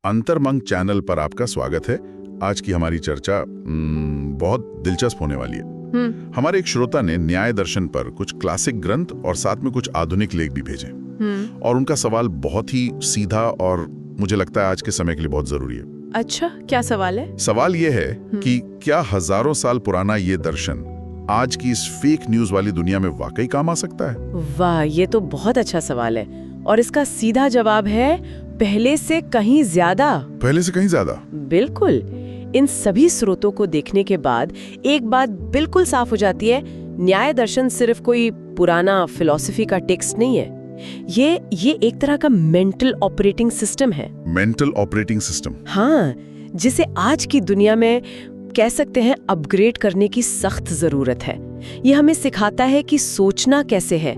अंतर्मंग channel पर आपका स्वागत है। आज की हमारी चर्चा बहुत दिलचस्प होने वाली है। हमारे एक श्रोता ने न्याय दर्शन पर कुछ क्लासिक ग्रंथ और साथ में कुछ आधुनिक लेख भी भेजे और उनका सवाल बहुत ही सीधा और मुझे लगता है आज के समय के लिए बहुत जरूरी है। अच्छा, क्या सवाल है? सवाल ये है कि क्या हजारों साल पुराना ये दर्शन आज की इस फेक न्यूज वाली दुनिया में वाकई काम आ सकता है? वाह, ये तो बहुत अच्छा सवाल है और इसका सीधा जवाब है पहले से कहीं ज्यादा। पहले से कहीं ज्यादा? बिल्कुल। इन सभी स्रोतों को देखने के बाद एक बात बिल्कुल साफ हो जाती है, न्याय दर्शन सिर्फ कोई पुराना फिलॉसफी का टेक्स्ट नहीं है। ये एक तरह का मेंटल ऑपरेटिंग सिस्टम है। Mental operating system? हाँ, जिसे आज की दुनिया में कह सकते हैं अपग्रेड करने की सख्त जरूरत है। ये हमें सिखाता है कि सोचना कैसे है,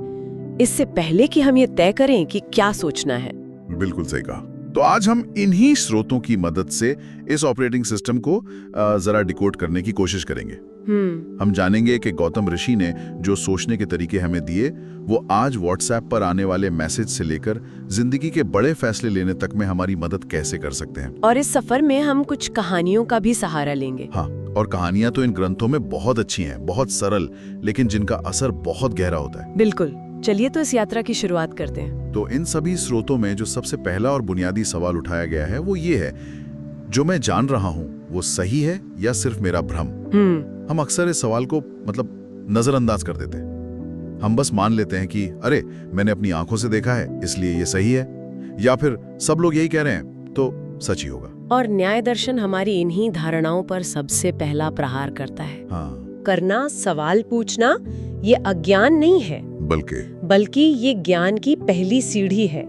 इससे पहले कि हम ये तय करें कि क्या सोचना है। बिल्कुल सही कहा। तो आज हम इन्हीं स्रोतों की मदद से इस ऑपरेटिंग सिस्टम को जरा डिकोड करने की कोशिश करेंगे। हम जानेंगे कि गौतम ऋषि ने जो सोचने के तरीके हमें दिए वो आज व्हाट्सएप पर आने वाले मैसेज से लेकर जिंदगी के बड़े फैसले लेने तक में हमारी मदद कैसे कर सकते हैं। और इस सफर में हम कुछ कहानियों का भी सहारा लेंगे। हाँ, और कहानियां तो इन ग्रंथों में बहुत अच्छी हैं, बहुत सरल, लेकिन जिनका असर बहुत गहरा होता है। बिल्कुल। चलिए तो इस यात्रा की शुरुआत करते हैं। तो इन सभी स्रोतों में जो सबसे पहला और बुनियादी सवाल उठाया गया है वो ये है, जो मैं जान रहा हूँ वो सही है या सिर्फ मेरा भ्रम? हम अक्सर इस सवाल को नजरअंदाज कर देते हैं। हम बस मान लेते हैं कि अरे मैंने अपनी आंखों से देखा है इसलिए ये सही है, या फिर सब लोग यही कह रहे हैं तो सच ही होगा। और न्याय दर्शन हमारी इन्हीं धारणाओं पर सबसे पहला प्रहार करता है। करना, सवाल पूछना, ये अज्ञान नहीं है, बल्कि ये ज्ञान की पहली सीढ़ी है।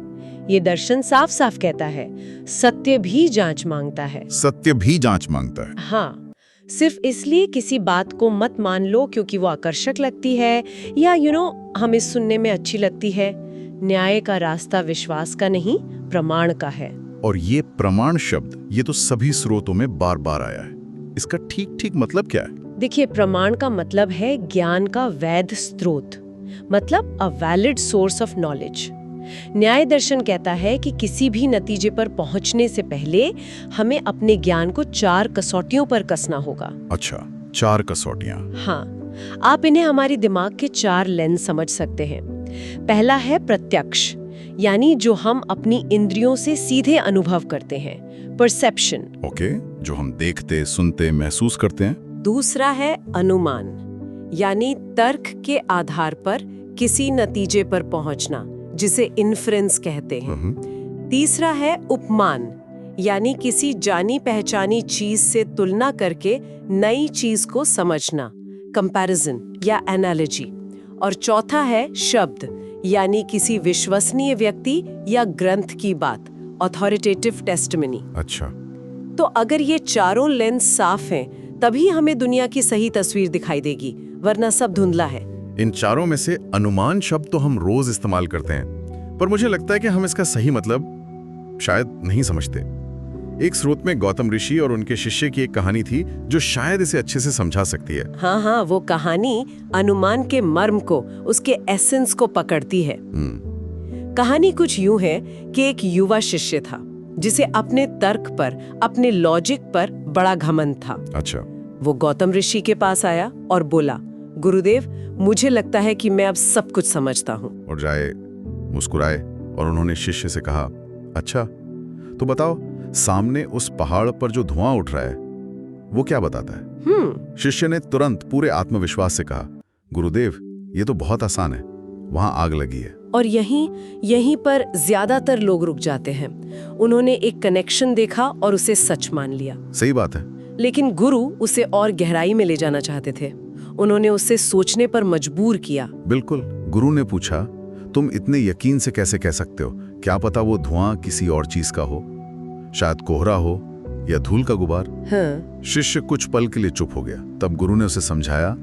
ये दर्शन साफ साफ कहता है सत्य भी जांच मांगता है। सत्य भी जांच मांगता है? हाँ, सिर्फ इसलिए किसी बात को मत मान लो क्योंकि वो आकर्षक लगती है या हमें सुनने में अच्छी लगती है। न्याय का रास्ता विश्वास का नहीं, प्रमाण का है। और ये प्रमाण शब्द ये तो सभी स्रोतों में बार बार आया है। इसका ठीक मतलब क्या है? देखिए, प्रमाण का मतलब है ज्ञान का वैध स्रोत, मतलब a valid source of knowledge. न्याय दर्शन कहता है कि किसी भी नतीजे पर पहुंचने से पहले हमें अपने ज्ञान को 4 कसौटियों पर कसना होगा। अच्छा, 4 कसौटियां? हाँ, आप इन्हें हमारी दिमाग के 4 लेंस समझ सकते हैं। पहला है प्रत्यक्ष, यानी जो हम अपनी इंद्रियों से सीधे अनुभव करते हैं, परसेप्शन। ओके, जो हम देखते, सुनते, महसूस करते हैं। दूसरा है अनुमान, यानी तर्क के आधार पर किसी नतीजे पर पहुंचना, जिसे इन्फ्रेंस कहते हैं। तीसरा है उपमान, यानी किसी जानी पहचानी चीज से तुलना करके नई चीज को समझना, कंपैरिजन या एनालॉजी। और चौथा है शब्द, यानी किसी विश्वसनीय व्यक्ति या ग्रंथ की बात, ऑथोरिटेटिव टेस्टिमनी। अच्छा, तो अगर ये चारों लेंस साफ हैं, तभी हमें दुनिया की सही तस्वीर दिखाई देगी, वरना सब धुंधला है। इन चारों में से अनुमान शब्द तो हम रोज इस्तेमाल करते हैं, पर मुझे लगता है कि हम इसका सही मतलब शायद नहीं समझते। एक स्रोत में गौतम ऋषि और उनके शिष्य की एक कहानी थी जो शायद इसे अच्छे से समझा सकती है। हाँ, वो कहानी अनुमान के मर्म को, उसके एसेंस को पकड़ती है। कहानी कुछ यूं है कि एक युवा शिष्य था जिसे अपने तर्क पर, अपने लॉजिक पर बड़ा घमंड था। अच्छा। वो गौतम ऋषि के पास आया और बोला, गुरुदेव, मुझे लगता है कि मैं अब सब कुछ समझता हूँ। और जाए मुस्कुराए और उन्होंने शिष्य से कहा, अच्छा तो बताओ, सामने उस पहाड़ पर जो धुआं उठ रहा है वो क्या बताता है? शिष्य ने तुरंत पूरे आत्मविश्वास से कहा, गुरुदेव, ये तो बहुत आसान है, वहां आग लगी है। और यहीं पर ज्यादातर लोग रुक जाते हैं। उन्होंने एक कनेक्शन देखा और उसे सच मान लिया। सही बात है। लेकिन गुरु उसे और गहराई में ले जाना चाहते थे। उन्होंने उसे सोचने पर मजबूर किया। बिल्कुल। गुरु ने पूछा, तुम इतने यकीन से कैसे कह सकते हो? क्या पता वो धुआं किसी और चीज का हो, शायद कोहरा हो या धूल का गुबार। हाँ। शिष्य कुछ पल के लिए चुप हो गया। तब गुरु ने उसे समझाया,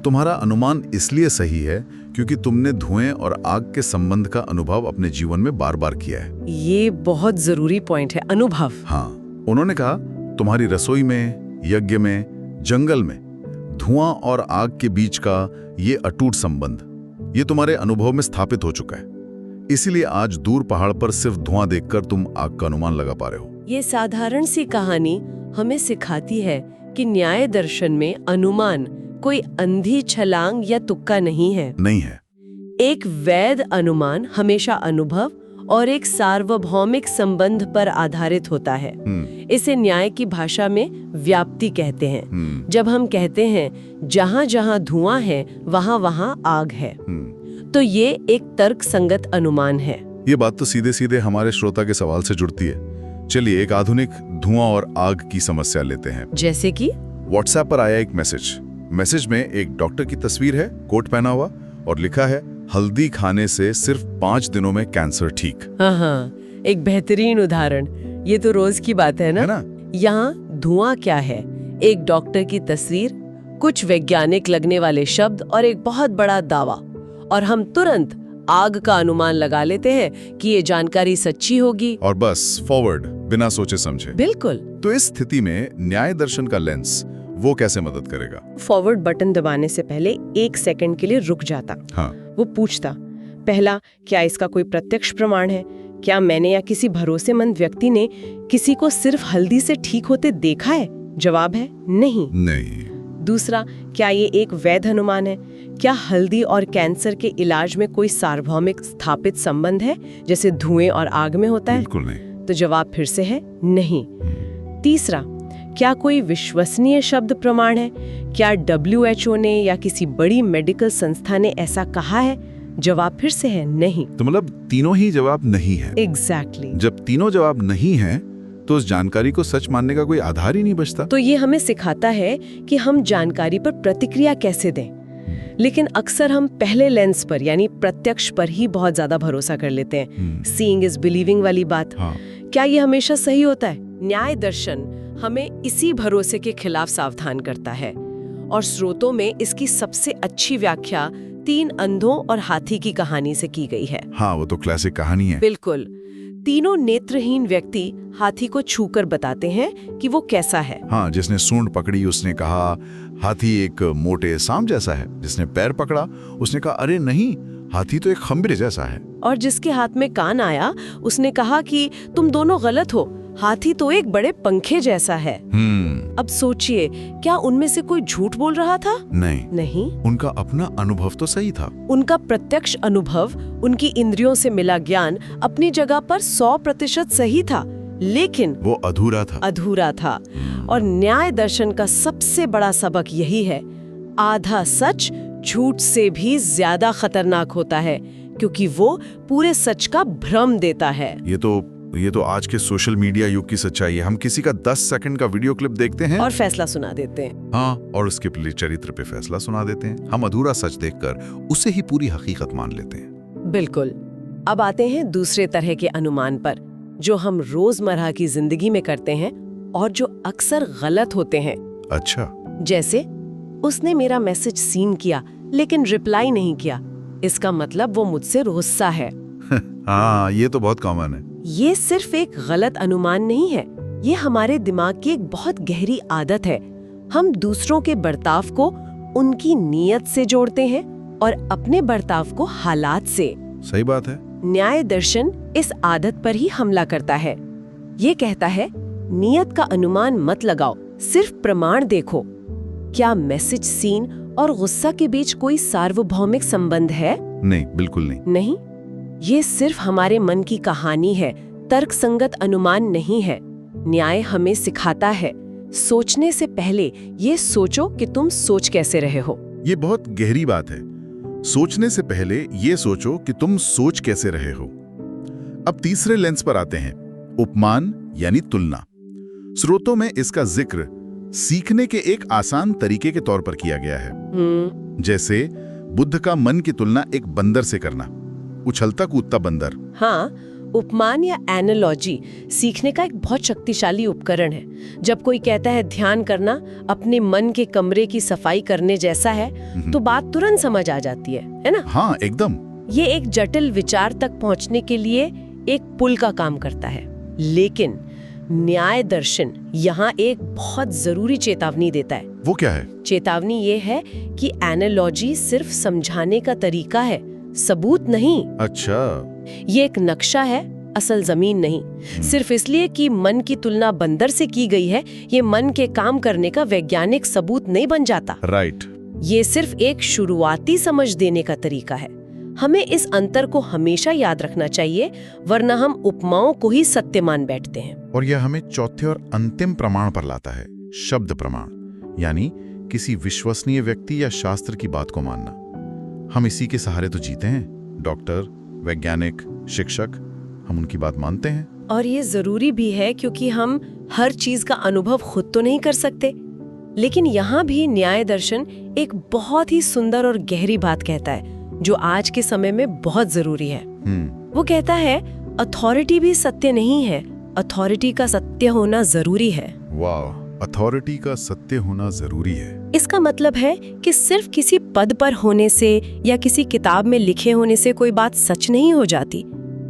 तुम्हारा अनुमान इसलिए सही है क्योंकि तुमने धुएं और आग के संबंध का अनुभव अपने जीवन में बार बार किया है। ये बहुत जरूरी पॉइंट है, अनुभव। हाँ, उन्होंने कहा, तुम्हारी रसोई में, यज्ञ में, जंगल में धुआं और आग के बीच का ये अटूट संबंध, ये तुम्हारे अनुभव में स्थापित हो चुका है। इसीलिए आज दूर पहाड़ पर सिर्फ धुआं देखकर तुम आग का अनुमान लगा पा रहे हो। ये साधारण सी कहानी हमें सिखाती है कि न्याय दर्शन में अनुमान कोई अंधी छलांग या तुक्का नहीं है। एक वैध अनुमान हमेशा अनुभव और एक सार्वभौमिक संबंध पर आधारित होता है। इसे न्याय की भाषा में व्याप्ति कहते हैं। जब हम कहते हैं जहाँ जहाँ धुआं है वहाँ वहाँ आग है, तो ये एक तर्क संगत अनुमान है। ये बात तो सीधे सीधे हमारे श्रोता के सवाल से जुड़ती है। चलिए एक आधुनिक धुआं और आग की समस्या लेते हैं। जैसे कि व्हाट्सएप पर आया एक मैसेज में एक डॉक्टर की तस्वीर है, कोट पहना हुआ, और लिखा है हल्दी खाने से सिर्फ 5 दिनों में कैंसर ठीक। हाँ, एक बेहतरीन उदाहरण। ये तो रोज की बात है ना? यहाँ धुआं क्या है? एक डॉक्टर की तस्वीर, कुछ वैज्ञानिक लगने वाले शब्द और एक बहुत बड़ा दावा, और हम तुरंत आग का अनुमान लगा लेते हैं कि ये जानकारी सच्ची होगी और बस फॉरवर्ड, बिना सोचे समझे। बिल्कुल। तो इस स्थिति में न्याय दर्शन का लेंस वो कैसे मदद करेगा? फॉरवर्ड बटन दबाने से पहले 1 सेकंड के लिए रुक जाता। वो पूछता, पहला, क्या इसका कोई प्रत्यक्ष प्रमाण है? क्या मैंने या किसी भरोसेमंद व्यक्ति ने किसी को सिर्फ हल्दी से ठीक होते देखा है? जवाब है नहीं। दूसरा, क्या ये एक वैध अनुमान है? क्या हल्दी और कैंसर के इलाज में कोई सार्वभौमिक स्थापित संबंध है, जैसे धुएं और आग में होता है? बिल्कुल नहीं। तो जवाब फिर से है नहीं। तीसरा, क्या कोई विश्वसनीय शब्द प्रमाण है? क्या WHO ने या किसी बड़ी मेडिकल संस्था ने ऐसा कहा है? जवाब फिर से है नहीं। तो मतलब तीनों ही जवाब नहीं है। एग्जैक्टली। जब तीनों जवाब नहीं है तो उस जानकारी को सच मानने का कोई आधार ही नहीं बचता। तो ये हमें सिखाता है कि हम जानकारी पर प्रतिक्रिया कैसे दें। लेकिन अक्सर हम पहले लेंस पर यानी प्रत्यक्ष पर ही बहुत ज्यादा भरोसा कर लेते हैं। सीइंग इज बिलीविंग वाली बात। क्या ये हमेशा सही होता है? न्याय दर्शन हमें इसी भरोसे के खिलाफ सावधान करता है, और स्रोतों में इसकी सबसे अच्छी व्याख्या 3 अंधों और हाथी की कहानी से की गई है। हाँ, वो तो क्लासिक कहानी है। बिल्कुल। तीनों नेत्रहीन व्यक्ति हाथी को छूकर बताते हैं कि वो कैसा है। हाँ, जिसने सूंड पकड़ी उसने कहा हाथी एक मोटे सांप जैसा है। जिसने पैर पकड़ा उसने कहा अरे नहीं, हाथी तो एक खंबे जैसा है। और जिसके हाथ में कान आया उसने कहा कि तुम दोनों गलत हो, हाथी तो एक बड़े पंखे जैसा है। अब सोचिए, क्या उनमें से कोई झूठ बोल रहा था? नहीं। उनका अपना अनुभव तो सही था। उनका प्रत्यक्ष अनुभव, उनकी इंद्रियों से मिला ज्ञान अपनी जगह पर 100% सही था, लेकिन वो अधूरा था। और न्याय दर्शन का सबसे बड़ा सबक यही है, आधा सच झूठ से भी ज्यादा खतरनाक होता है, क्योंकि वो पूरे सच का भ्रम देता है। ये तो आज के सोशल मीडिया युग की सच्चाई है। हम किसी का 10 सेकंड का वीडियो क्लिप देखते हैं और फैसला सुना देते हैं। हाँ, और उसके चरित्र पे फैसला सुना देते हैं। हम अधूरा सच देखकर उसे ही पूरी हकीकत मान लेते हैं। बिल्कुल। अब आते हैं दूसरे तरह के अनुमान पर, जो हम रोजमर्रा की जिंदगी में करते हैं और जो अक्सर गलत होते हैं। अच्छा। जैसे, उसने मेरा मैसेज सीन किया लेकिन रिप्लाई नहीं किया, इसका मतलब वो मुझसे गुस्सा है। हाँ, ये तो बहुत कॉमन है। ये सिर्फ एक गलत अनुमान नहीं है, ये हमारे दिमाग की एक बहुत गहरी आदत है। हम दूसरों के बर्ताव को उनकी नीयत से जोड़ते हैं और अपने बर्ताव को हालात से। सही बात है। न्याय दर्शन इस आदत पर ही हमला करता है। ये कहता है, नीयत का अनुमान मत लगाओ, सिर्फ प्रमाण देखो। क्या मैसेज सीन और गुस्सा के बीच कोई सार्वभौमिक संबंध है? नहीं, बिल्कुल नहीं। ये सिर्फ हमारे मन की कहानी है, तर्कसंगत अनुमान नहीं है। न्याय हमें सिखाता है, सोचने से पहले ये सोचो कि तुम सोच कैसे रहे हो। ये बहुत गहरी बात है। सोचने से पहले ये सोचो कि तुम सोच कैसे रहे हो। अब तीसरे लेंस पर आते हैं, उपमान यानी तुलना। स्रोतों में इसका जिक्र सीखने के एक आसान तरीके के तौर पर किया गया है। जैसे बुद्ध का मन की तुलना एक बंदर से करना, उछलता कूदता बंदर। हाँ, उपमान या एनालॉजी सीखने का एक बहुत शक्तिशाली उपकरण है। जब कोई कहता है ध्यान करना अपने मन के कमरे की सफाई करने जैसा है, तो बात तुरंत समझ आ जाती है ना? हाँ, एकदम। ये एक जटिल विचार तक पहुंचने के लिए एक पुल का काम करता है। लेकिन न्याय दर्शन यहाँ एक बहुत जरूरी चेतावनी देता है। वो क्या है? चेतावनी ये है कि एनालॉजी सिर्फ समझाने का तरीका है, सबूत नहीं। अच्छा। ये एक नक्शा है, असल जमीन नहीं। सिर्फ इसलिए कि मन की तुलना बंदर से की गई है, ये मन के काम करने का वैज्ञानिक सबूत नहीं बन जाता। राइट। ये सिर्फ एक शुरुआती समझ देने का तरीका है। हमें इस अंतर को हमेशा याद रखना चाहिए, वरना हम उपमाओं को ही सत्य मान बैठते हैं। और यह हमें चौथे और अंतिम प्रमाण पर लाता है, शब्द प्रमाण, यानी किसी विश्वसनीय व्यक्ति या शास्त्र की बात को मानना। हम इसी के सहारे तो जीते हैं। डॉक्टर, वैज्ञानिक, शिक्षक, हम उनकी बात मानते हैं। और ये जरूरी भी है, क्योंकि हम हर चीज का अनुभव खुद तो नहीं कर सकते। लेकिन यहाँ भी न्याय दर्शन एक बहुत ही सुंदर और गहरी बात कहता है, जो आज के समय में बहुत जरूरी है। वो कहता है, अथॉरिटी भी सत्य नहीं है, अथॉरिटी का सत्य होना जरूरी है। वाह, अथॉरिटी का सत्य होना जरूरी है। इसका मतलब है कि सिर्फ किसी पद पर होने से या किसी किताब में लिखे होने से कोई बात सच नहीं हो जाती।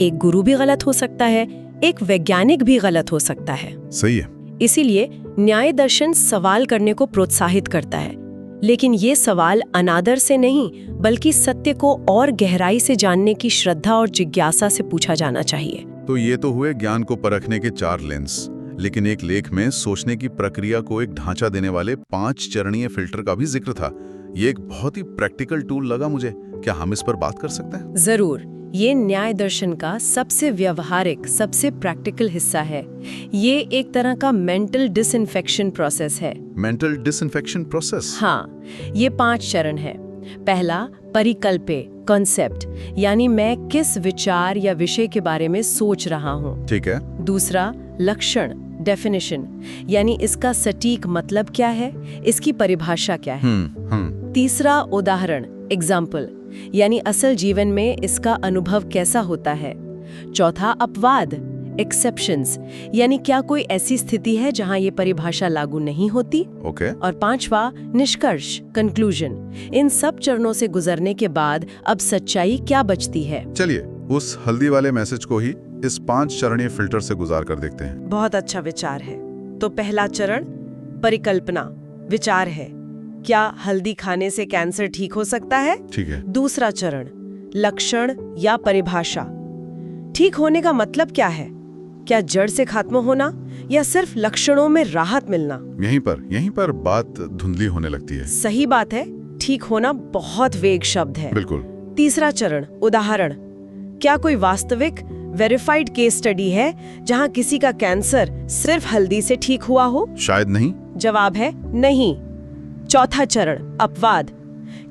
एक गुरु भी गलत हो सकता है, एक वैज्ञानिक भी गलत हो सकता है। सही है। इसीलिए न्याय दर्शन सवाल करने को प्रोत्साहित करता है, लेकिन ये सवाल अनादर से नहीं, बल्कि सत्य को और गहराई से जानने की श्रद्धा और जिज्ञासा से पूछा जाना चाहिए। तो ये तो हुए ज्ञान को परखने के 4 लेंस, लेकिन एक लेख में सोचने की प्रक्रिया को एक ढांचा देने वाले 5 चरणीय फिल्टर का भी जिक्र था। ये एक बहुत ही प्रैक्टिकल टूल लगा मुझे। क्या हम इस पर बात कर सकते हैं? जरूर। ये न्याय दर्शन का सबसे व्यवहारिक, सबसे प्रैक्टिकल हिस्सा है। ये एक तरह का मेंटल डिसइंफेक्शन प्रोसेस है। Mental disinfection process? हाँ, ये 5 चरण है। पहला, परिकल्पे, कॉन्सेप्ट, यानी मैं किस विचार या विषय के बारे में सोच रहा हूँ। ठीक है। दूसरा, लक्षण, डेफिनेशन, यानी इसका सटीक मतलब क्या है, इसकी परिभाषा क्या है। तीसरा, उदाहरण, एग्जाम्पल, यानी असल जीवन में इसका अनुभव कैसा होता है। चौथा, अपवाद, एक्सेप्शंस, यानी क्या कोई ऐसी स्थिति है जहां ये परिभाषा लागू नहीं होती। ओके। और पांचवा, निष्कर्ष, कंक्लूजन। इन सब चरणों से गुजरने के बाद अब सच्चाई क्या बचती है। चलिए उस हल्दी वाले मैसेज को ही इस 5 चरणीय फिल्टर से गुजार कर देखते हैं। बहुत अच्छा विचार है। तो पहला चरण परिकल्पना, विचार है, क्या हल्दी खाने से कैंसर ठीक हो सकता है। ठीक है। दूसरा चरण, लक्षण या परिभाषा, ठीक होने का मतलब क्या है, क्या जड़ से खत्म होना या सिर्फ लक्षणों में राहत मिलना। यहीं पर बात धुंधली होने लगती है। सही बात है, ठीक होना बहुत वेग शब्द है। बिल्कुल। तीसरा चरण, उदाहरण, क्या कोई वास्तविक वेरीफाइड केस स्टडी है जहां किसी का कैंसर सिर्फ हल्दी से ठीक हुआ हो। शायद नहीं। जवाब है नहीं। चौथा चरण, अपवाद,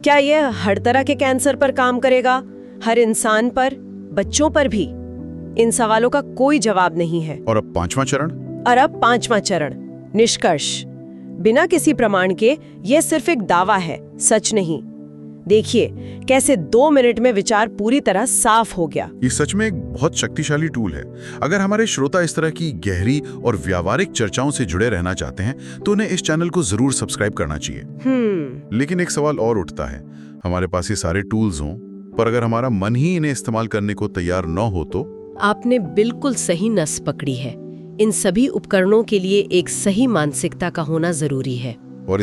क्या यह हर तरह के कैंसर पर काम करेगा, हर इंसान पर, बच्चों पर भी। इन सवालों का कोई जवाब नहीं है। और अब पांचवा चरण, निष्कर्ष, बिना किसी प्रमाण के यह सिर्फ एक दावा है, सच नहीं। देखिए कैसे 2 मिनट में विचार पूरी तरह साफ हो गया। ये सच में एक बहुत शक्तिशाली टूल है। अगर हमारे श्रोता इस तरह की गहरी और व्यावहारिक चर्चाओं से जुड़े रहना चाहते हैं तो उन्हें इस चैनल को जरूर सब्सक्राइब करना चाहिए। लेकिन एक सवाल और उठता है, हमारे पास ये सारे टूल्स हों, पर अगर हमारा मन ही इन्हें इस्तेमाल करने को तैयार न हो तो? आपने बिल्कुल सही नस पकड़ी है। इन सभी उपकरणों के लिए एक सही मानसिकता का होना जरूरी है। और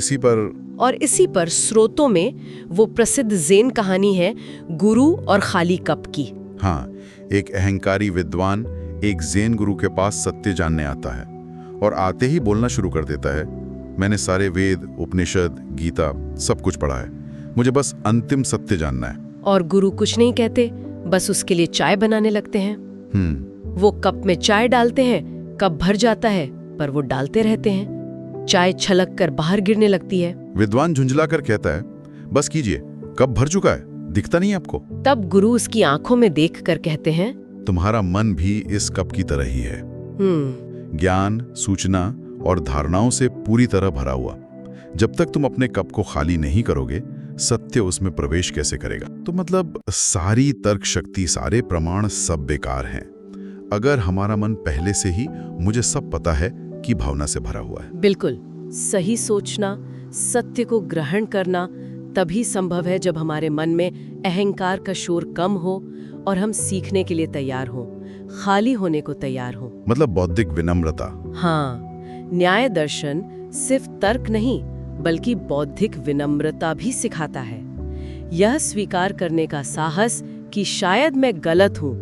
इसी पर स्रोतों में वो प्रसिद्ध ज़ेन कहानी है, गुरु और खाली कप की। हाँ, एक अहंकारी विद्वान एक ज़ेन गुरु के पास सत्य जानने आता है और आते ही बोलना शुरू कर देता है, मैंने सारे वेद, उपनिषद, गीता सब कुछ पढ़ा है, मुझे बस अंतिम सत्य जानना है। और गुरु कुछ नहीं कहते, बस उसके लिए चाय बनाने लगते हैं। वो कप में चाय डालते हैं, कप भर जाता है, पर वो डालते रहते हैं, चाय छलक कर बाहर गिरने लगती है। विद्वान झुंझला कर कहता है, बस कीजिए, कप भर चुका है, दिखता नहीं आपको? तब गुरु उसकी आंखों में देख कर कहते हैं, तुम्हारा मन भी इस कप की तरह ही है, ज्ञान, सूचना और धारणाओं से पूरी तरह भरा हुआ। जब तक तुम अपने कप को खाली नहीं करोगे, सत्य उसमें प्रवेश कैसे करेगा? तो मतलब सारी तर्क शक्ति, सारे प्रमाण सब बेकार हैं अगर हमारा मन पहले से ही मुझे सब पता है की भावना से भरा हुआ है। बिल्कुल सही सोचना, सत्य को ग्रहण करना तभी संभव है जब हमारे मन में अहंकार का शोर कम हो और हम सीखने के लिए तैयार हो, खाली होने को तैयार हो। मतलब बौद्धिक विनम्रता। हाँ, न्याय दर्शन सिर्फ तर्क नहीं बल्कि बौद्धिक विनम्रता भी सिखाता है। यह स्वीकार करने का साहस कि शायद मैं गलत हूँ,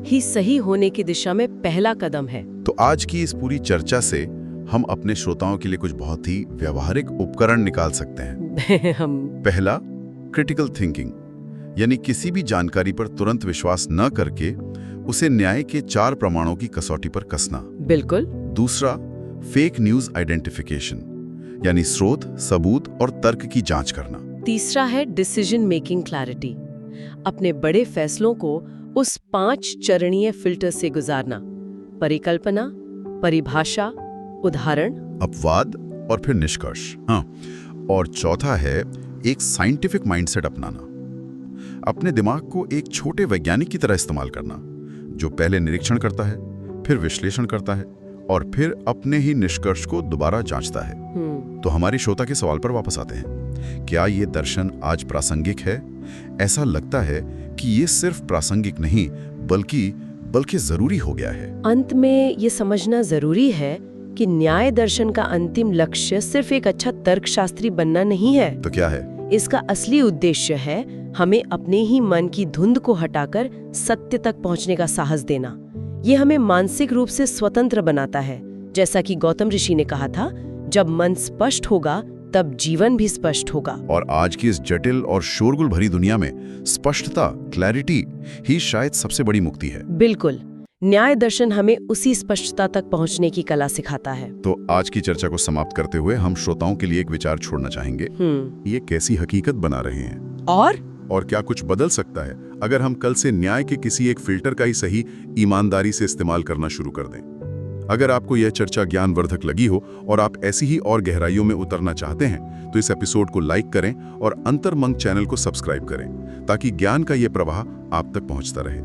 ही सही होने की दिशा में पहला कदम है। तो आज की इस पूरी चर्चा से हम अपने श्रोताओं के लिए कुछ बहुत ही व्यवहारिक उपकरण निकाल सकते हैं। पहला, क्रिटिकल थिंकिंग, यानी किसी भी जानकारी पर तुरंत विश्वास न करके उसे न्याय के 4 प्रमाणों की कसौटी पर कसना। बिल्कुल। दूसरा, फेक न्यूज आइडेंटिफिकेशन, यानी स्रोत, सबूत और तर्क की जांच करना। तीसरा है डिसीजन मेकिंग क्लैरिटी, अपने बड़े फैसलों को उस 5 चरणीय फिल्टर से गुजारना: परिकल्पना, परिभाषा, उदाहरण, अपवाद और फिर निष्कर्ष। हाँ, और चौथा है एक साइंटिफिक माइंडसेट अपनाना, अपने दिमाग को एक छोटे वैज्ञानिक की तरह इस्तेमाल करना, जो पहले निरीक्षण करता है, फिर विश्लेषण करता है और फिर अपने ही निष्कर्ष को दोबारा जांचता है। तो हमारी श्रोता के सवाल पर वापस आते हैं, क्या ये दर्शन आज प्रासंगिक है? ऐसा लगता है कि ये सिर्फ प्रासंगिक नहीं बल्कि जरूरी हो गया है। अंत में ये समझना जरूरी है कि न्याय दर्शन का अंतिम लक्ष्य सिर्फ एक अच्छा तर्कशास्त्री बनना नहीं है। तो क्या है? इसका असली उद्देश्य है हमें अपने ही मन की धुंध को हटाकर सत्य तक पहुंचने का साहस देना। ये हमें मानसिक रूप से स्वतंत्र बनाता है। जैसा कि गौतम ऋषि ने कहा था, जब मन स्पष्ट होगा तब जीवन भी स्पष्ट होगा। और आज की इस जटिल और शोरगुल भरी दुनिया में स्पष्टता, क्लैरिटी ही शायद सबसे बड़ी मुक्ति है। बिल्कुल। न्याय दर्शन हमें उसी स्पष्टता तक पहुंचने की कला सिखाता है। तो आज की चर्चा को समाप्त करते हुए हम श्रोताओं के लिए एक विचार छोड़ना चाहेंगे। ये कैसी हकीकत बना रहे हैं और क्या कुछ बदल सकता है अगर हम कल से न्याय के किसी एक फिल्टर का ही सही ईमानदारी से इस्तेमाल करना शुरू कर दें। अगर आपको यह चर्चा ज्ञानवर्धक लगी हो और आप ऐसी ही और गहराइयों में उतरना चाहते हैं तो इस एपिसोड को लाइक करें और अंतर्मंग चैनल को सब्सक्राइब करें ताकि ज्ञान का यह प्रवाह आप तक पहुंचता रहे।